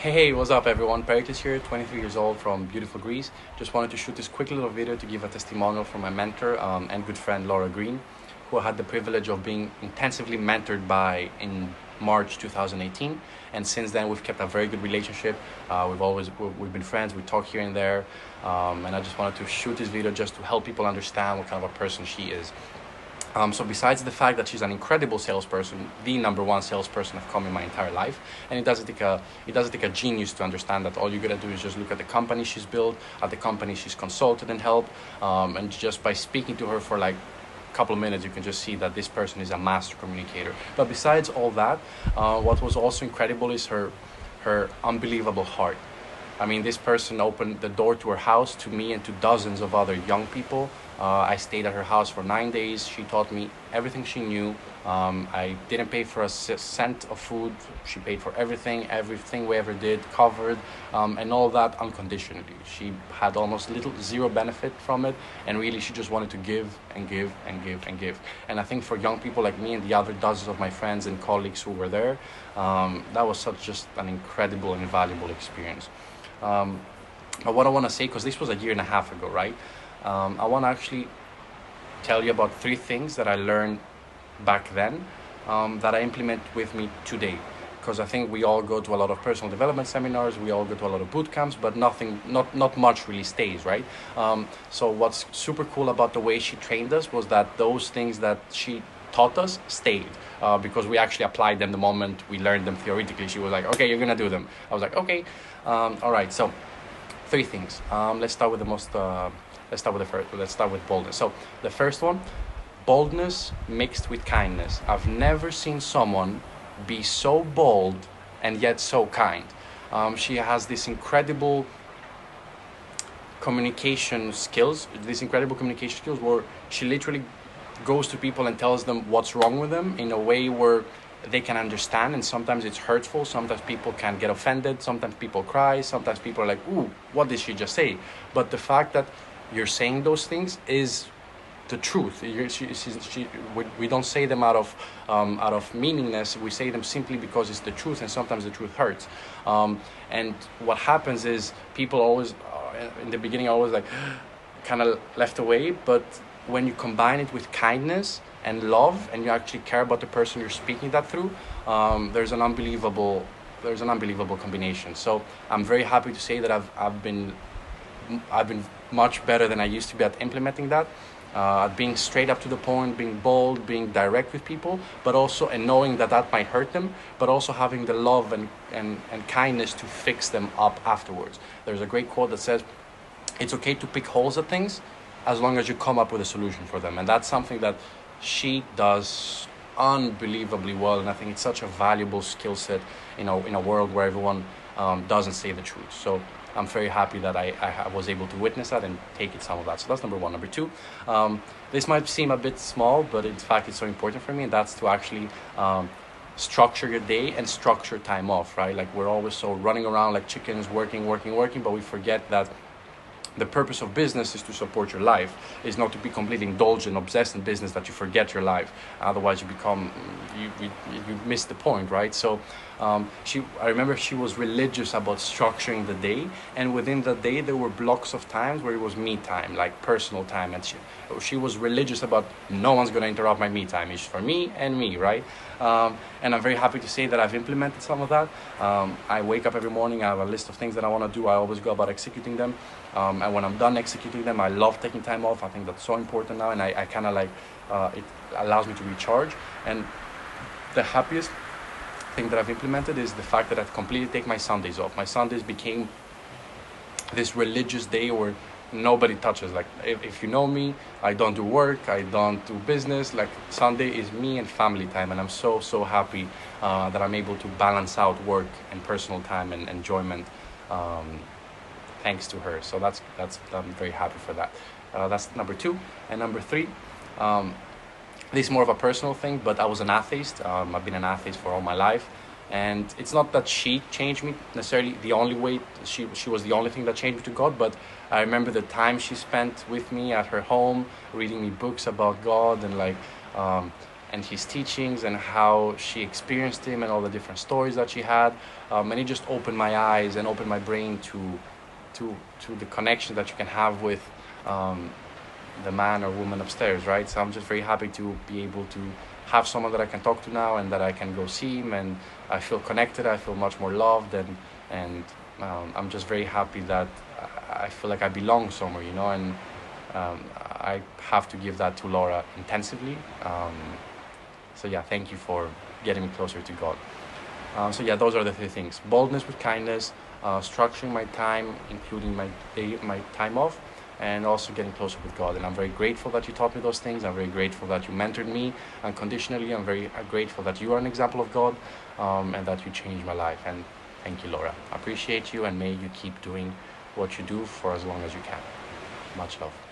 Hey, what's up everyone? Periklis here, 23 years old from beautiful Greece. Just wanted to shoot this quick little video to give a testimonial from my mentor and good friend Laura Green, who I had the privilege of being intensively mentored by in March 2018. And since then we've kept a very good relationship. We've been friends, we talk here and there. And I just wanted to shoot this video just to help people understand what kind of a person she is. So besides the fact that she's an incredible salesperson, the number one salesperson I've come in my entire life, and it doesn't take a genius to understand that all you gotta do is just look at the company she's built, at the company she's consulted and helped, and just by speaking to her for like a couple of minutes, you can just see that this person is a master communicator. But besides all that, what was also incredible is her unbelievable heart. I mean, this person opened the door to her house, to me and to dozens of other young people. I stayed at her house for 9 days. She taught me everything she knew. I didn't pay for a cent of food. She paid for everything we ever did, covered, and all that unconditionally. She had almost zero benefit from it, and really she just wanted to give and give and give and give. And I think for young people like me and the other dozens of my friends and colleagues who were there, that was just an incredible and valuable experience. But what I want to say, because this was a year and a half ago, right? I want to actually tell you about 3 things that I learned back then that I implement with me today. Because I think we all go to a lot of personal development seminars, we all go to a lot of boot camps, but not much really stays, right? So what's super cool about the way she trained us was that those things that she taught us stayed, because we actually applied them the moment we learned them theoretically. She was like, okay, you're gonna do them. I was like, okay. All right, so 3 things. Let's start with boldness. So the first one, boldness mixed with kindness. I've never seen someone be so bold and yet so kind. She has this incredible communication skills where she literally goes to people and tells them what's wrong with them in a way where they can understand, and sometimes it's hurtful, sometimes people can get offended, sometimes people cry, sometimes people are like, ooh, what did she just say? But the fact that you're saying those things is the truth. We don't say them out of meaningless. We say them simply because it's the truth, and sometimes the truth hurts. And what happens is people always, in the beginning, always like kind of left away. But when you combine it with kindness and love, and you actually care about the person you're speaking that through, there's an unbelievable combination. So I'm very happy to say that I've been much better than I used to be at implementing that, at being straight up to the point, being bold, being direct with people, but also, and knowing that might hurt them, but also having the love and kindness to fix them up afterwards. There's a great quote that says, it's okay to pick holes at things as long as you come up with a solution for them. And that's something that she does unbelievably well, and I think it's such a valuable skill set in a world where everyone doesn't say the truth. So I'm very happy that I was able to witness that and take it some of that. So that's number 1. Number 2, this might seem a bit small, but in fact it's so important for me, and that's to actually structure your day and structure time off, right? Like, we're always so running around like chickens, working, but we forget that the purpose of business is to support your life. It's not to be completely indulgent, obsessed in business that you forget your life. Otherwise, you miss the point, right? So, I remember she was religious about structuring the day, and within the day there were blocks of times where it was me time, like personal time, and she was religious about no one's going to interrupt my me time. It's for me and me, right? And I'm very happy to say that I've implemented some of that. I wake up every morning, I have a list of things that I want to do. I always go about executing them. And when I'm done executing them, I love taking time off. I think that's so important now, and I kind of like, it allows me to recharge. And the happiest thing that I've implemented is the fact that I've completely taken my Sundays off. My Sundays became this religious day where nobody touches. Like, if you know me, I don't do work, I don't do business. Like, Sunday is me and family time, and I'm so happy that I'm able to balance out work and personal time and enjoyment, thanks to her. So that's I'm very happy for that. That's number 2. And number 3, this is more of a personal thing, but I was an atheist. I've been an atheist for all my life, and it's not that she changed me necessarily the only way. She was the only thing that changed me to God, but I remember the time she spent with me at her home, reading me books about God, and like and his teachings and how she experienced him and all the different stories that she had, and it just opened my eyes and opened my brain to the connection that you can have with the man or woman upstairs, right? So I'm just very happy to be able to have someone that I can talk to now and that I can go see him, and I feel connected, I feel much more loved, and I'm just very happy that I feel like I belong somewhere, you know, and I have to give that to Laura intensively. So yeah, thank you for getting me closer to God. So yeah, those are the 3 things: boldness with kindness, structuring my time, including my time off, and also getting closer with God. And I'm very grateful that you taught me those things. I'm very grateful that you mentored me unconditionally. I'm very grateful that you are an example of God, and that you changed my life. And thank you, Laura. I appreciate you, and may you keep doing what you do for as long as you can. Much love.